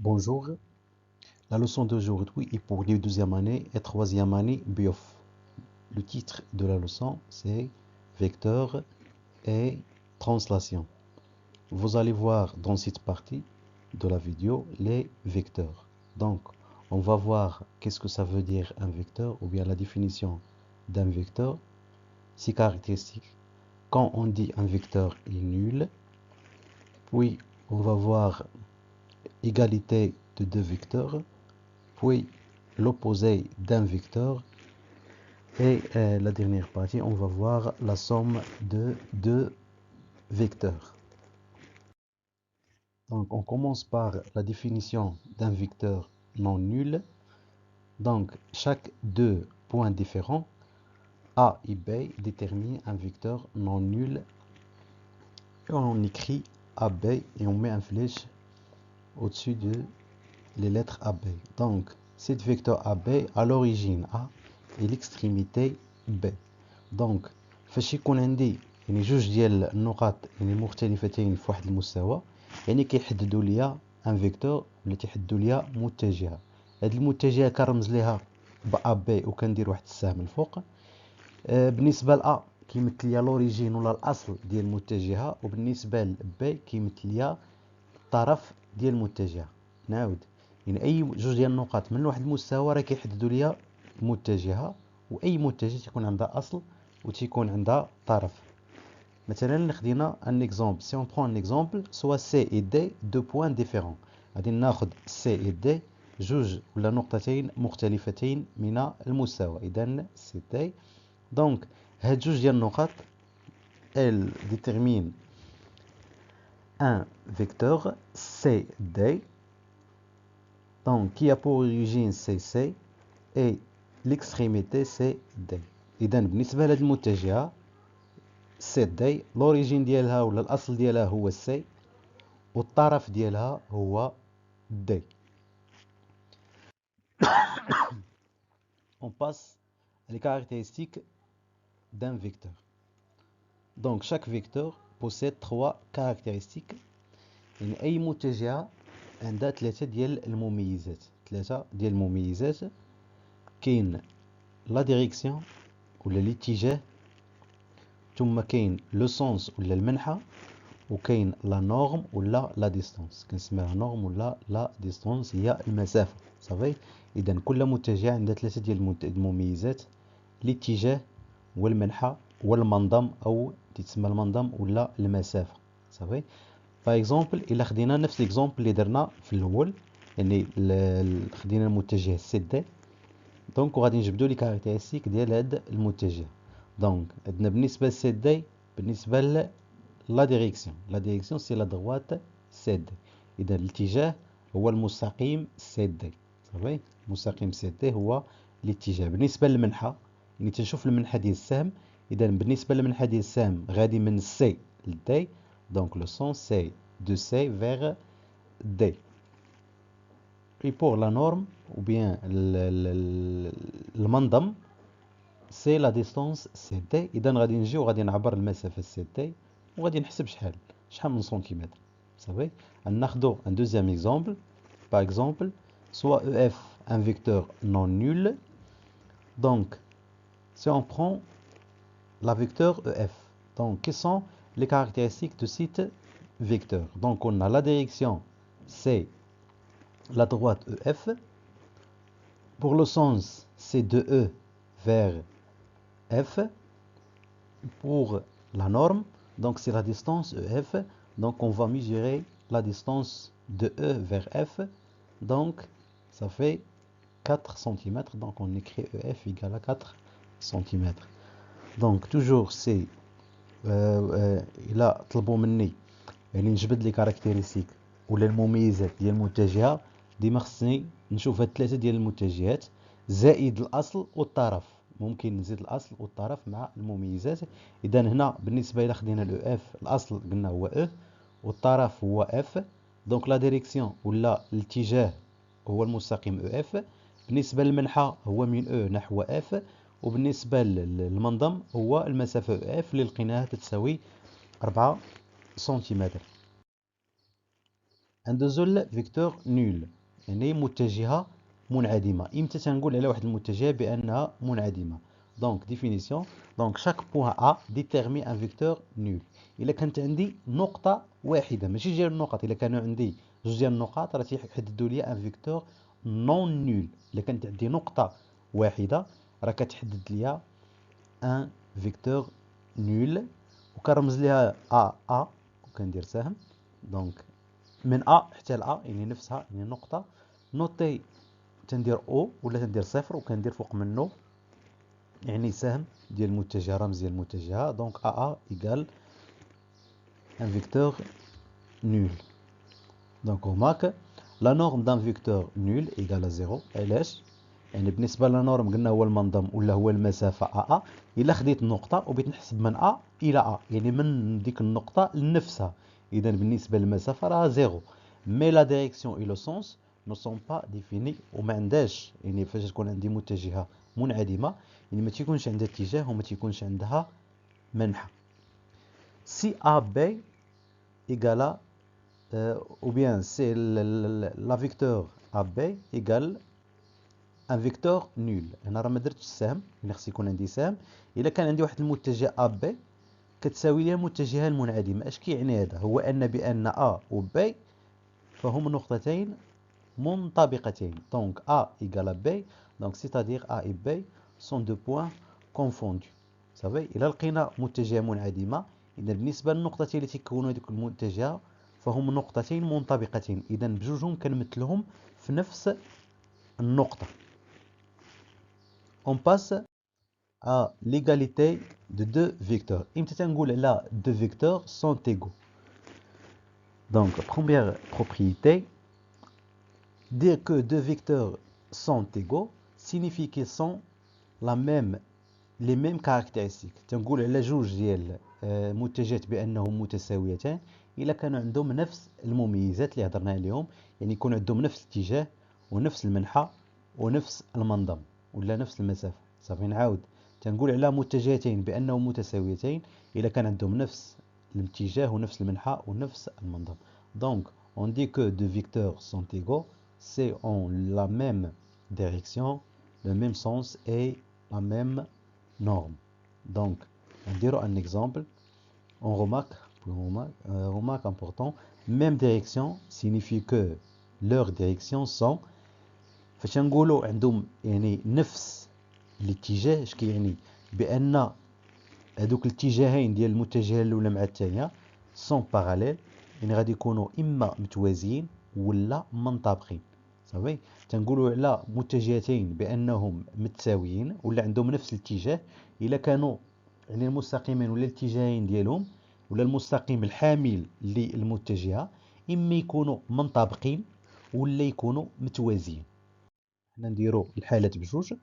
Bonjour, la leçon d'aujourd'hui est pour les deuxième année et troisième année BIOF. Le titre de la leçon c'est Vecteurs et translation. Vous allez voir dans cette partie de la vidéo les vecteurs. Donc, on va voir qu'est-ce que ça veut dire un vecteur ou bien la définition d'un vecteur, ses caractéristiques. Quand on dit un vecteur est nul, puis on va voir égalité de deux vecteurs, puis l'opposé d'un vecteur et la dernière partie on va voir la somme de deux vecteurs. Donc on commence par la définition d'un vecteur non nul. Donc chaque deux points différents A et B déterminent un vecteur non nul et on écrit AB et on met un flèche au-dessus de les lettres AB. Donc cet vecteur AB à l'origine A et l'extrémité B. دونك فاش يكون عندي يعني جوج ديال النقاط يعني مختلفتين في واحد المستوى يعني كيحددوا ليا ان فيكتور ولا تيحددوا ليا متجهه. هاد المتجهه كنرمز ليها با بي وكندير واحد السهم الفوق. بالنسبه ل كيمثل ليا لوريجين ولا الاصل ديال المتجهه، وبالنسبه ل بي كيمثل ليا الطرف ديال المتجهه. نعاود يعني اي جوج ديال النقاط من واحد المستوى راه كيحددوا ليا متجهه، واي متجه تيكون عندها اصل وتيكون عندها طرف. مثلا خدينا ان اكزامبل، سي اون برون ان اكزامبل سوا سي اي دي دو بوين ديفيرون، غادي ناخذ سي اي دي جوج ولا نقطتين مختلفتين من المستوى. اذا سي دي دونك هاد جوج ديال النقط ال ديتيرمين ان فيكتور سي دي دونك qui a pour origine CC et l'extrémité CD. اذا بالنسبه لهاد المتجهه سي دي لوريجين ديالها ولا الاصل ديالها هو سي والطرف ديالها هو دي. On passe les caractéristiques d'un vecteur. Donc chaque vecteur possède trois caractéristiques. يعني اي متجهه عندها ثلاثه ديال المميزات. كاين لا ديريكسيون ولا الاتجاه، ثم كاين لو سونس ولا المنحى، وكاين لا نورم ولا لا ديستانس. كنسميها نورم ولا لا ديستانس هي المسافه صافي. اذا كل متجه عندها ثلاثه ديال المميزات: الاتجاه والمنحى والمنظم او تسمى المنظم ولا المسافه صافي. باغ اكزومبل الا خدينا نفس ليكزومبل اللي درنا في الاول، يعني خدينا المتجه سي دي دونك وغادي نجبدوا لي كاركتيرستيك ديال هذا المتجه. دونك عندنا بالنسبه لسي دي بالنسبه لا ديريكسيون، سي لا دروات سي دي. اذا الاتجاه هو المستقيم سي دي صافي. المستقيم سي دي هو الاتجاه. بالنسبه للمنحى يعني تنشوف المنحى ديال السهم، اذا بالنسبه للمنحى ديال السهم غادي من سي لدي دونك لو سون سي دو سي فيغ دي. Et pour la norme ou bien المنظم سي لا ديستانس سي دي. اذا غادي نجي وغادي نعبر المسافه سي دي وغادي نحسب شحال من سنتيمتر صافي. ناخذ ان دوزيام اكزامبل. باغ اكزامبل soit EF un vecteur non nul. Donc si on prend la vecteur EF, donc quelles sont les caractéristiques de cet vecteur? Donc on a la direction c'est la droite EF. Pour le sens c'est de E vers F. Pour la norme, donc c'est la distance EF. Donc on va mesurer la distance de E vers F. Donc ça fait 4 cm. Donc on écrit EF égale à 4 cm. Donc toujours c'est إلا طلبوا مني يعني نجبد لي كاركتيرستيك ولا المميزات ديال المتجهه، ديما خصني نشوف هاد ثلاثه ديال المتجهات زائد الاصل والطرف. ممكن نزيد الاصل والطرف مع المميزات. اذا هنا بالنسبه الى خدينا لو اف الاصل قلنا هو او والطرف هو اف. دونك لا ديريكسيون ولا الاتجاه هو المستقيم او اف. بالنسبه للمنحى هو من او نحو اف. وبالنسبه للمنظم هو المسافه او اف اللي لقيناها تساوي 4 سنتيمتر. اندوزول فيكتور نول يعني متجهة منعدمة. امتى تنقول على واحد المتجهة بأنها منعدمة؟ دونك ديفينيسيون، دونك شاك بوان ا ديتيرمي ان فيكتور نول. الا كانت عندي نقطة واحدة ماشي جوج النقط، الا كانوا عندي جوج ديال النقاط راه تيحددوا لي ان فيكتور نون نول. الا كانت عندي نقطة واحدة راه كتحدد لي ان فيكتور نول، وكنرمز ليها ا وكندير سهم. دونك من ا حتى ل ا يعني نفسها يعني نقطة نوتي، تندير او ولا تندير صفر وكندير فوق منه يعني سهم ديال المتجهة، رمز ديال المتجهة. دونك ا ايكال ان فيكتور نول. دونك هناك لا نورم دان فيكتور نول ايكال زيرو. علاش؟ يعني بالنسبة لا نورم قلنا هو المنظم ولا هو المسافة ا. الا خديت النقطة وبغيت نحسب من ا الى ا يعني من ديك النقطة لنفسها، اذا بالنسبة للمسافة راه زيرو. مي لا ديريكسيون اي لو سونس نو سون با ديفيني، وما عندهاش يعني فاش تكون عندي متجهة منعدمة يعني ما تيكونش عندها اتجاه وما تيكونش عندها منحى. سي ا بي ايكالا ou bien c'est la vecteur AB égale ان فيكتور نول. انا راه ما درتش السهم، الا خص يكون عندي سهم. الا كان عندي واحد المتجه ا بي كتساوي لي المتجهه المنعدمه. اش كيعني هذا؟ هو ان بان ا و بي فهم نقطتين منطبقتين. دونك ا ايكال بي، دونك سيتادير ا اي بي سون دو بوين كونفوندو. صافي. الا لقينا متجهه منعدمه اذا بالنسبه للنقطتين اللي تيكونوا هذوك المتجهه فهم نقطتين منطبقتين، اذا بجوجهم كنمثلهم في نفس النقطه. On passe à l'égalité de deux vecteurs. امتى تنقول على deux vecteurs sont égaux. Donc première propriété, dire que deux vecteurs sont égaux signifie qu'ils sont les mêmes caractéristiques. تنقول على جوج ديال متجهات بانهم متساويتان الا كانوا عندهم نفس المميزات اللي هضرنا عليهم، يعني يكون عندهم نفس الاتجاه ونفس المنحى ونفس المنظم ولا نفس المسافة. صافي نعاود، تنقول على متجهتين بانهم متساويتين الا كان عندهم نفس الاتجاه ونفس المنحى ونفس المنظم. Donc on dit que deux vecteurs sont égaux, c'est en la même direction, le même sens et la même norme. Donc on dira un exemple, on remarque important, même direction signifie que leurs directions sont. فاش نقولوا عندهم يعني نفس الاتجاه اش كيعني؟ بان هذوك الاتجاهين ديال المتجهه الاولى مع الثانيه سون باراليل، يعني غادي يكونوا اما متوازيين ولا منطبقين. صافي. تنقولوا على متجهتين بانهم متساويين ولا عندهم نفس الاتجاه الا كانوا يعني المستقيمين ولا الاتجاهين ديالهم ولا المستقيم الحامل للمتجهه اما يكونوا منطبقين ولا يكونوا متوازيين. حنا نديرو الحالات بجوج.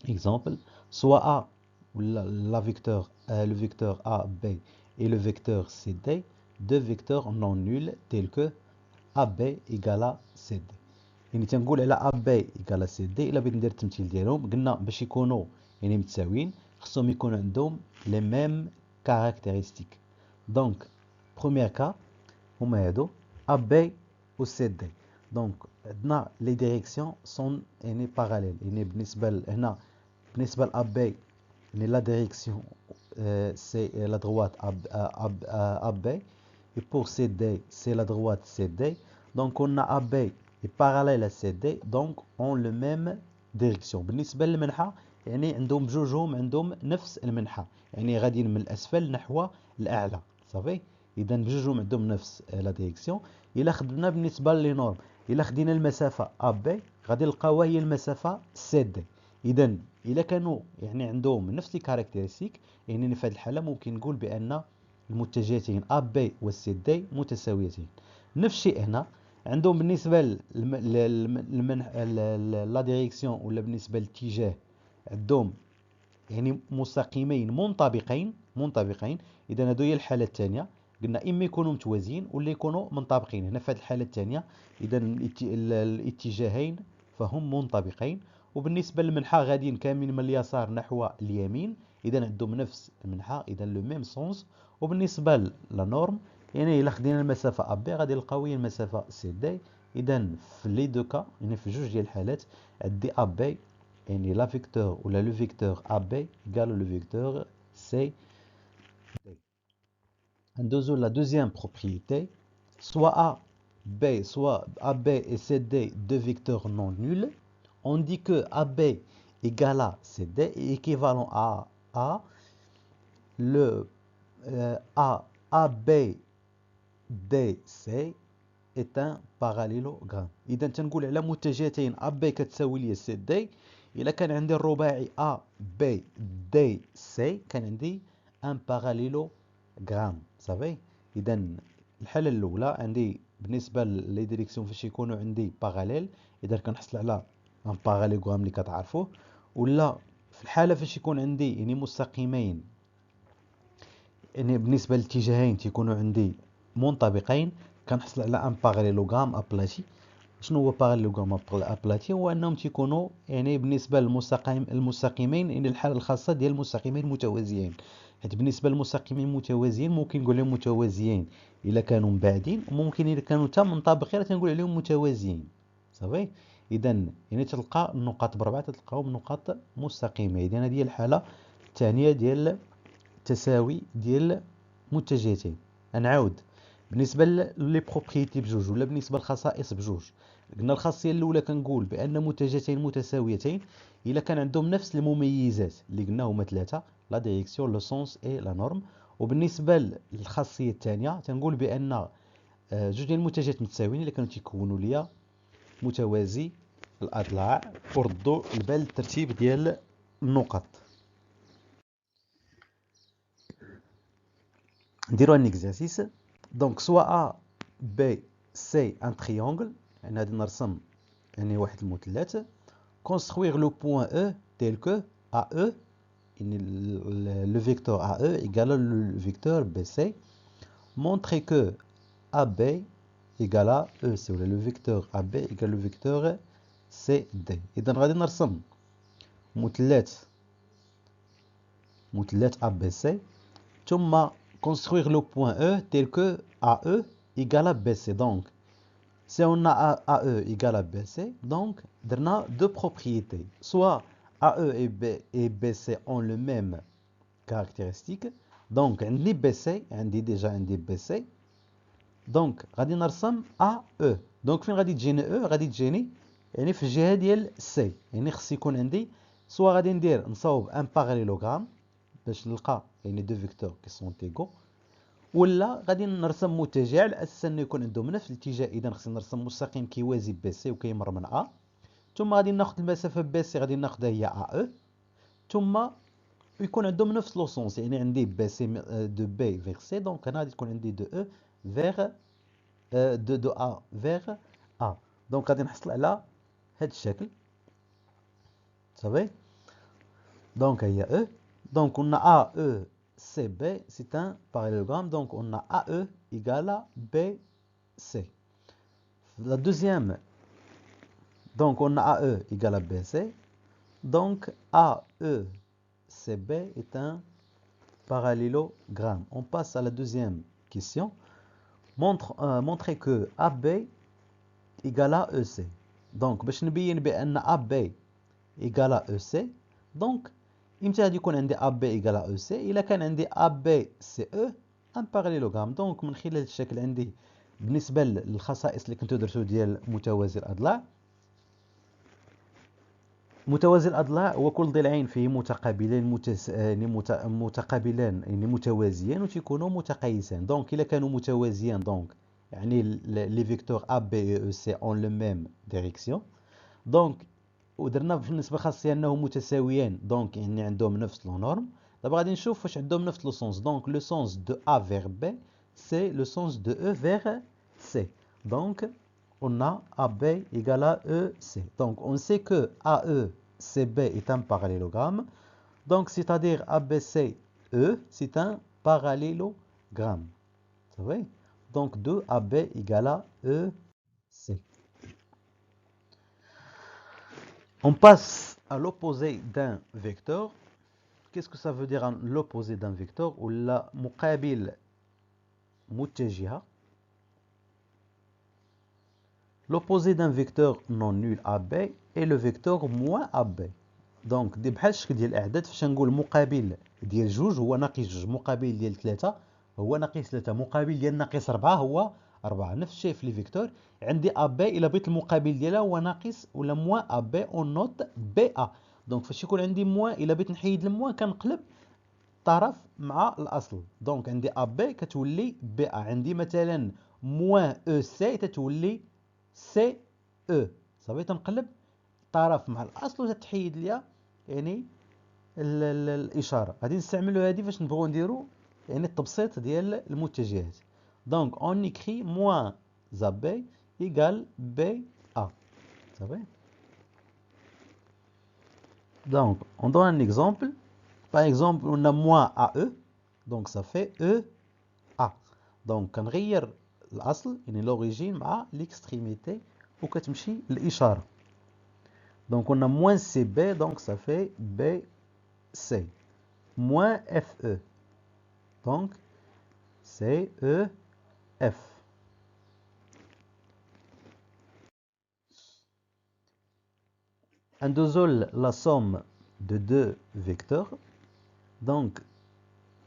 اكزامبل، سوا ا ولا لا فيكتور le vecteur a b et le vecteur cd deux vecteurs non nuls tels que ab égale à cd. يعني تنقول على ا بي ايكال سي دي الا بغيت ندير التمثيل ديالهم قلنا باش يكونوا يعني متساويين خصهم يكون عندهم لي ميم كاركتيرستيك. دونك بروميير كا هما هادو ا بي و سي دي. دونك عندنا لي ديريكسيون سون يعني باراليل، يعني بالنسبه هنا بالنسبه ل ا بي يعني لا ديريكسيون سي لا droite ا بي et pour CD c'est la droite CD. Donc on a AB est parallèle à CD, donc ont le même direction. بالنسبة للمنحى يعني عندهم بجوجهم عندهم نفس المنحى، يعني غاديين من الأسفل نحو الأعلى. صافي. إذا بجوجهم عندهم نفس لا ديريكسيون. إلا خدمنا بالنسبة لي نورم، إلا خدينا المسافة AB غادي نلقاوها هي المسافة CD. إذا إلا كانوا يعني عندهم نفس الكاركتيرستيك يعني في هذه الحالة ممكن نقول بأن المتجهتين ا بي و سي دي متساويتين. نفس الشيء هنا عندهم بالنسبه لا ديريكسيون ولا بالنسبه للاتجاه عندهم يعني مستقيمين منطبقين. اذا هذو هي الحاله الثانيه، قلنا اما يكونوا متوازيين ولا يكونوا منطبقين. هنا في هذه الحاله الثانيه اذا الاتجاهين فهم منطبقين. وبالنسبه للمنحى غاديين كاملين من اليسار نحو اليمين، اذا عندهم نفس المنحى، اذا لو ميم سونس. وبالنسبه للنورم يعني إلا خدينا المسافة AB غادي نلقاو هي المسافة CD. إذا في لي دو كا، يعني في جوج ديال الحالات عندي AB، يعني لا فيكتور ولا لو فيكتور AB égal لو فيكتور CD. ندوزو لا دوزيام بروبريتي، soit A, B, soit AB et CD deux vecteurs non nuls. On dit que AB égale à CD est équivalent à A. Le AB DC est un parallélogramme. إذا تنقول على متجهتين AB كتساوي لي CD، إلا كان عندي الرباعي ABDC كان عندي un parallélogramme. صافي. إذا الحالة الأولى عندي بالنسبة لي ديريكسيون فاش يكونوا عندي باراليل، إذا كنحصل على ان باراليلوغرام اللي كتعرفوه. ولا في الحالة فاش يكون عندي يعني مستقيمين، يعني بالنسبة للاتجاهين تيكونوا عندي منطبقين، كنحصل على ان باراليلوغرام ابلاتي. شنو هو باراليلوغرام ابلاتي؟ هو انهم تيكونوا يعني بالنسبة المستقيمين يعني الحالة الخاصة ديال المستقيمين المتوازيين. حيت بالنسبة للمستقيمين المتوازيين ممكن نقول لهم متوازيين إلا كانوا مبعدين، وممكن إلا كانوا حتى منطبقين تنقول عليهم متوازيين. صافي. إذا يعني تلقى النقاط بربعة تلقاهم نقاط مستقيمة. إذا هذه هي الحالة الثانية ديال التساوي ديال متجهتين. نعاود بالنسبة لي بروبريتي بجوج ولا بالنسبة للخصائص بجوج. قلنا الخاصية الأولى كنقول بأن متجهتين متساويتين إلا كان عندهم نفس المميزات اللي قلنا هما ثلاثة، لا ديريكسيون لو سونس اي لا نورم. وبالنسبة للخاصية الثانية تنقول بأن جوج ديال المتجهات متساويين إلا كانوا تيكونوا ليا متوازي الأضلاع. وردوا البال الترتيب ديال النقط. نديرو ان اكزرسيس. دونك سوا A B C ان تريونغل، يعني غادي نرسم يعني واحد المثلث. construire le point E tel que AE، يعني le vecteur AE égale le vecteur BC. montrer que AB égale à EC، ولا le vecteur AB égale le vecteur CD. إذا غادي نرسم مثلث ABC، ثم construire le point E tel que AE égale à BC. Donc si on a AE égale à BC, donc on a deux propriétés. Soit AE et BC ont le même caractéristique. Donc on dit BC, on dit déjà on dit BC. Donc غادي نرسم AE. donc فين غادي تجيني E؟ غادي تجيني يعني في الجهة ديال C. يعني خص يكون عندي سوا غادي نصاوب ان باراليلوغرام باش نلقى يعني دو فيكتور كي سون ايغو، ولا غادي نرسم متجه على اساس انه يكون عندهم نفس الاتجاه. اذا خصني نرسم مستقيم كيوازي بي سي وكيمر من ا، ثم غادي ناخذ المسافه بي سي غادي ناخذها هي ا او، ثم يكون عندهم نفس لو سونس. يعني عندي بي سي دو بي فيغ سي، دونك هنا غادي تكون عندي دو او فيغ دو ا فيغ ا. دونك غادي نحصل على هذا الشكل. صافي. دونك هي او. Donc on a AECB, c'est un parallélogramme. Donc on a AE égale à BC. La deuxième, donc on a AE égale à BC. Donc AECB est un parallélogramme. On passe à la deuxième question. Montrer que AB égale à EC. Donc باش نبين بأن AB égale à EC. donc امتى غادي يكون عندي AB إيكال أو سي؟ إلا كان عندي AB سي أو ان باراليلوغرام. دونك من خلال الشكل عندي بالنسبة للخصائص اللي كنتو درتو ديال متوازي الأضلاع. متوازي الأضلاع هو كل ضلعين فيه متقابلين متقابلان يعني متوازيان وتيكونوا متقايسان. دونك إلا كانوا متوازيان دونك يعني لي فيكتور AB et EC ont le même direction. دونك ودرنا بالنسبه خاصيه انهم متساويين دونك يعني عندهم نفس لو نورم. دابا غادي نشوف واش عندهم نفس لو سونس. دونك لو سونس دو ا فيغ بي سي لو سونس دو او فيغ سي. دونك on a AB égale à EC. Donc on sait que AECB est un parallélogramme. Donc c'est-à-dire ABCE c'est un parallélogramme. C'est vrai? Donc 2AB égale à EC. On passe à l'opposé d'un vecteur. Qu'est-ce que ça veut dire l'opposé d'un vecteur؟ ولا مقابل متجهة. L'opposé d'un vecteur non nul AB est le vecteur moins AB. دونك دي بحال الشكل ديال الاعداد فاش نقول مقابل ديال جوج هو ناقص جوج، مقابل ديال ثلاثة هو ناقص ثلاثة، مقابل ديال ناقص ربعة هو ربعة. نفس الشيء في لي فيكتور، عندي ا بي الا بغيت المقابل ديالها هو ناقص ولا موان ا بي اون نوت بي ا. دونك فاش يكون عندي موان الا بغيت نحيد الموان كنقلب الطرف مع الاصل. دونك عندي ا بي كتولي بي ا. عندي مثلا موان او سي تتولي سي او. صافي تنقلب الطرف مع الاصل وتتحيد ليا يعني الاشاره. غادي نستعملوا هذه فاش نبغوا نديروا يعني التبسيط ديال المتجهات. دونك اون écrit moins AB égale BA. صافي. Donc on donne un exemple. Par exemple on a moins AE, donc ça fait EA. donc كنغير الاصل يعني l'origine مع l'extrémité وكتمشي الاشاره. donc on a moins CB, donc ça fait BC. moins FE, donc CEF. ندوزو la somme de deux vecteurs. donc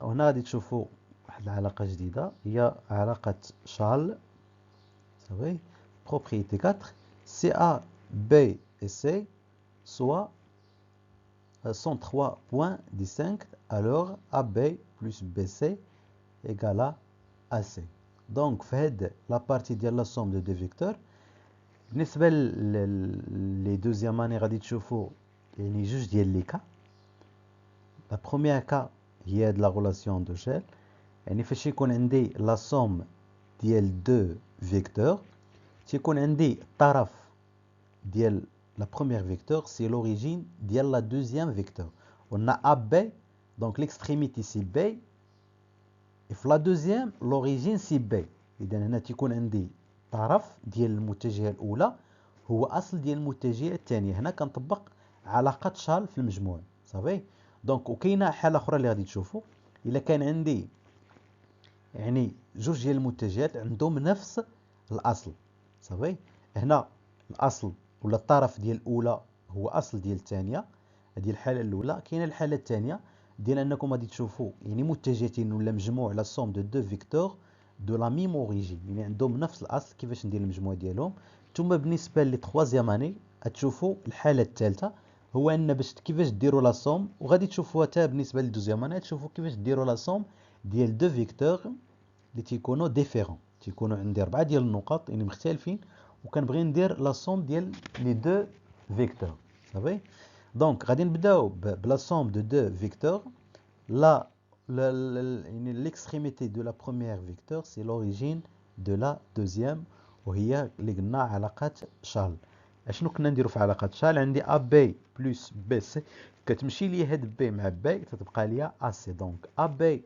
هنا غادي تشوفوا واحد العلاقة جديدة هي علاقة شارل. صافي. propriété 4 CA B et C soit sont 3 points distincts, alors AB plus BC égale à AC. donc في هاد la partie ديال la somme de deux vecteurs بالنسبة لي دوزيام اني غادي تشوفوا يعني جوج ديال لي كا. لا بروميير كا هي هاد لا غولاسيون دو شيل، يعني فاش يكون عندي لا سوم ديال دو فيكتور تيكون عندي الطرف ديال لا بروميير فيكتور سي لوريجين ديال لا دوزيام فيكتور. قلنا ا بي دونك ليكستريميتي سي بي في لا دوزيام لوريجين سي بي. اذا هنا تيكون عندي طرف ديال المتجهه الاولى هو اصل ديال المتجهه الثانيه. هنا كنطبق علاقه شارل في المجموع. صافي. دونك وكاينه حاله اخرى اللي غادي تشوفوا الا كان عندي يعني جوج ديال المتجهات عندهم نفس الاصل. صافي. هنا الاصل ولا الطرف ديال الاولى هو اصل ديال الثانيه. هذه الحاله الاولى. كاينه الحاله الثانيه ديال انكم غادي تشوفوا يعني متجهتين ولا مجموع لا سوم دو دو فيكتور دو لا ميم اوريجين، يعني عندهم نفس الاصل. كيفاش ندير المجموع ديالهم؟ ثم بالنسبه لي تخوازيام اني تشوفوا الحاله الثالثه هو ان باش كيفاش ديروا لا سوم، وغادي تشوفوها حتى بالنسبه للدوزيام اني تشوفوا كيفاش ديروا لا سوم ديال دو فيكتور اللي تيكونوا ديفيرون. تيكونوا عندي 4 ديال النقط يعني مختلفين وكنبغي ندير لا سوم ديال لي دو فيكتور. صافي. دونك غادي نبداو بلا سوم دو دو فيكتور. لا l'extrémité de la première vecteur c'est l'origine de la deuxième وهي اللي قلنا علاقة شارل. اشنو كنا نديرو في علاقة شارل؟ عندي ا بي بلس بي سي كتمشي لي هاد بي مع بي تتبقى ليا ا سي. دونك ا بي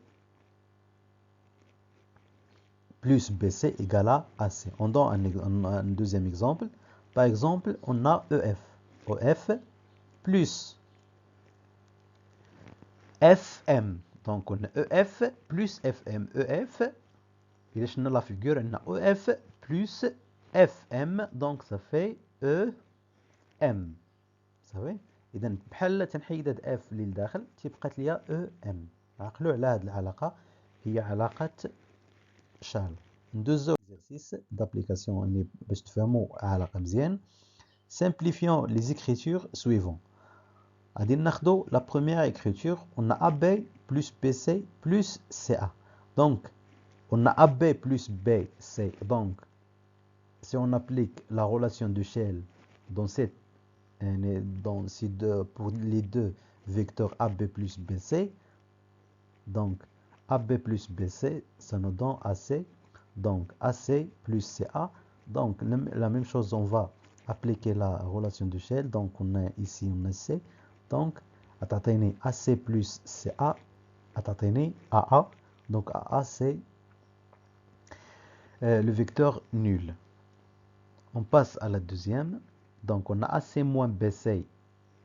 plus BC égale à AC. On donne un deuxième exemple. Par exemple, on a EF. EF plus FM. Donc on a EF plus FM. EF, il est dans la figure, on a EF plus FM. Donc ça fait EM. Ça va? إذا بحال تنحيد هاد F اللي لداخل تيبقات ليا EM. عقلوا على هاد العلاقة هي علاقة شارل. ندوزو exercice d'application باش تفهموا علاقة مزيان. Simplifions les écritures suivantes. غادي ناخدو la première écriture. On a AB plus BC plus CA. Donc on a AB plus BC. Donc si on applique la relation de Shell dans ces deux, pour les deux vecteurs AB plus BC, donc AB plus BC ça nous donne AC. Donc AC plus CA. Donc la même chose, on va appliquer la relation de Shell. Donc on a ici on a C. Donc atteindre AC plus CA atteindre AA. Donc AA c'est le vecteur nul. On passe à la deuxième. Donc on a AC moins BC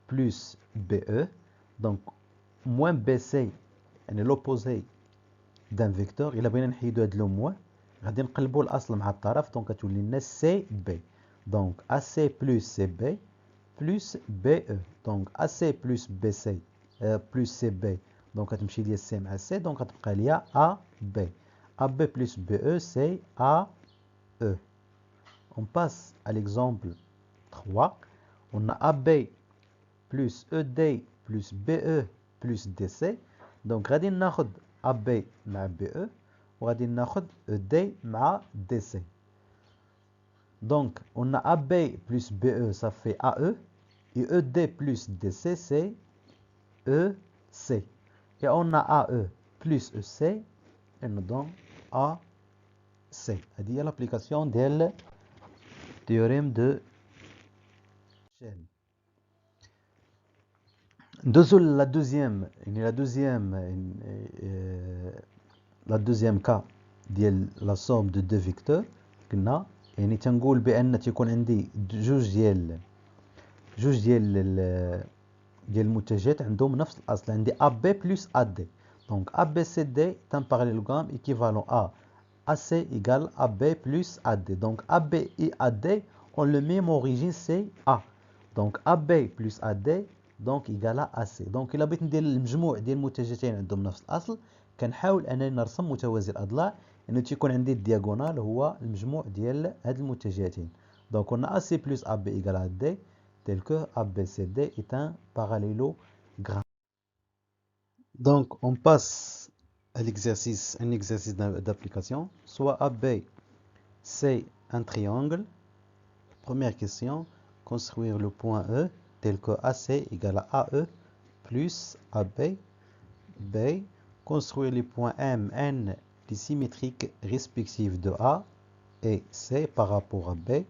plus BE. Donc moins BC est l'opposé d'un vecteur. Il a bien نحيدو هاد لو moins غادي نقلبوا الاصل مع الطرف دونك كتولي لنا سي بي دونك ا سي بلس سي بي بلس بي او دونك ا سي بلس بي سي بلس سي بي دونك كتمشي ليا سي مع سي دونك غتبقى ليا ا بي ا بي بلس بي او سي ا او. On passe à l'exemple 3. On a AB plus ED plus BE plus DC. Donc, غادي ناخد AB مع BE وغادي ناخد ED مع DC. Donc, on a AB plus BE, ça fait AE. Et ED plus DC, c'est EC. Et on a AE plus EC, et nous donne AC. هذه هي l'application ديال théorème de chaîne. La deuxième cas ديال la somme de deux vecteurs قلنا يعني تنقول بان تيكون عندي جوج ديال المتجهات عندهم نفس الاصل. عندي AB plus AD donc ABCD est un parallélogramme équivalent à AC égale AB plus AD. Donc AB et AD ont le même origine, c'est A. Donc AB plus AD donc égale à AC. Donc إلا بغيت ندير المجموع ديال المتجهتين عندهم نفس الأصل كنحاول أنني نرسم متوازي الأضلاع إنه تيكون عندي الدياغونال هو المجموع ديال هاد المتجهتين. Donc on a AC plus AB égale à AD tel que ABCD est un parallélogramme. Donc on passe à l'exercice, un exercice d'application. Soit AB c'est un triangle. Première question, construire le point E tel que AC égale à AE plus AB. B. Construire les points M, N, les symétriques respectifs de A et C par rapport à B.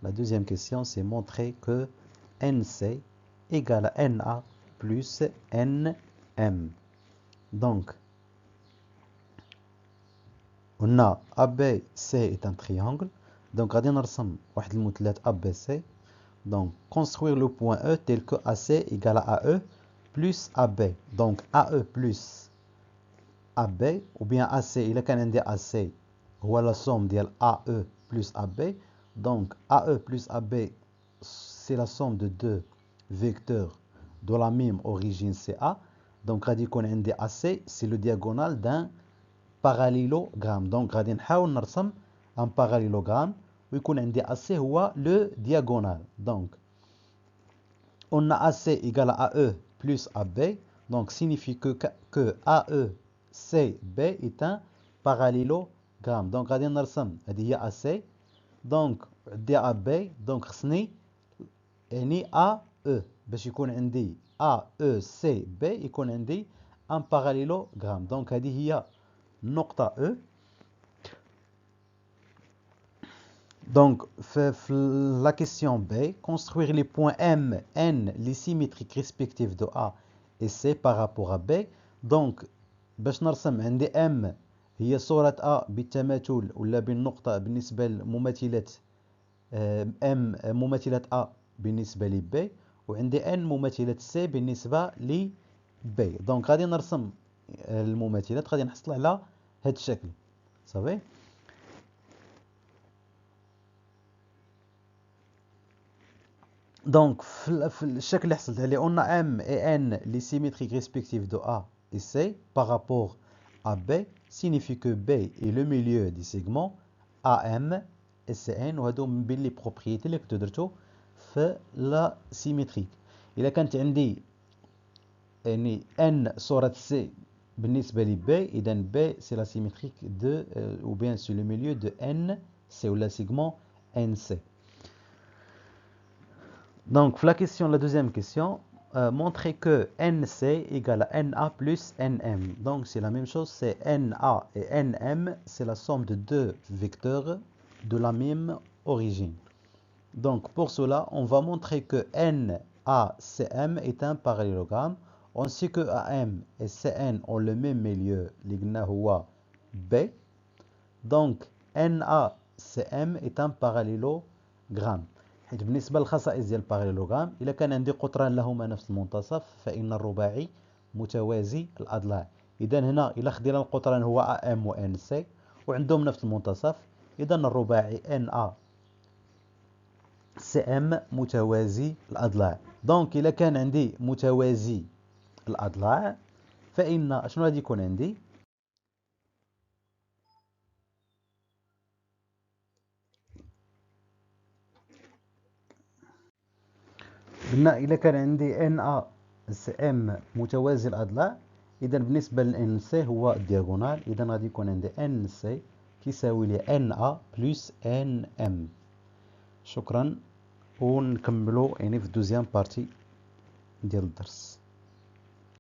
La deuxième question, c'est montrer que NC égale à NA plus NM. Donc, on a ABC est un triangle. Donc, غادي نرسم واحد المثلث ABC. Donc, construire le point E tel que AC égale à AE plus AB. Donc, AE plus AB ou bien AC, il a qu'un عندي AC هو la somme ديال AE plus AB. Donc, AE plus AB, c'est la somme de deux vecteurs de la même origine CA. Donc, غادي يكون عندي AC, c'est le diagonal d'un parallélogramme. Donc, غادي نحاول نرسم un parallélogramme ويكون عندي AC هو le diagonal. Donc, on a AC égale à AE plus AB. Donc, signifie que AECB est un parallélogramme. Donc, غادي نرسم هذه هي AC. Donc, عندي AB. Donc, خصني يعني AE باش يكون عندي AECB يكون عندي un parallélogramme. Donc, هذه هي نقطة E. Donc, la question B, construire les points M, N, les symétriques respectifs de A et C par rapport à B. Donc, باش نرسم عندي M هي صورة A بالتماثل ولا بالنقطة بالنسبة لمماثلة M مماثلة A بالنسبة ل B وعندي N مماثلة C بالنسبة ل B. Donc, غادي نرسم المماثلات غادي نحصل على هذا الشكل. صافي. Donc, le chèque on a M et N, les symétriques respectifs de A et C par rapport à B, signifie que B est le milieu des segments AM et CN, ou les propriétés que tu as la symétrique. Il a quand عندي N صورة C بالنسبة ل B, et B c'est la symétrique de, ou bien c'est le milieu de N, c'est ou le segment NC. Donc, la deuxième question, montrer que NC égale à NA plus NM. Donc, c'est la même chose, c'est NA et NM, c'est la somme de deux vecteurs de la même origine. Donc, pour cela, on va montrer que NACM est un parallélogramme. On sait que AM et CN ont le même milieu, B. Donc, NACM est un parallélogramme. بالنسبة للخصائص ديال الباراليلوغرام إذا كان عندي قطران لهما نفس المنتصف فإن الرباعي متوازي الأضلاع. إذا هنا إلا خدينا القطران هو AM و NC وعندهم نفس المنتصف. إذا الرباعي NA CM متوازي الأضلاع. دونك إلا كان عندي متوازي الأضلاع فإن شنو غادي يكون عندي؟ قلنا إلا كان عندي NA CM متوازي الأضلاع، إذا بالنسبة ل NC هو الدياغونال. إذا غادي يكون عندي NC كيساوي لي NA بلس NM. شكرا، ونكملوا يعني في الدوزيام بارتي ديال الدرس.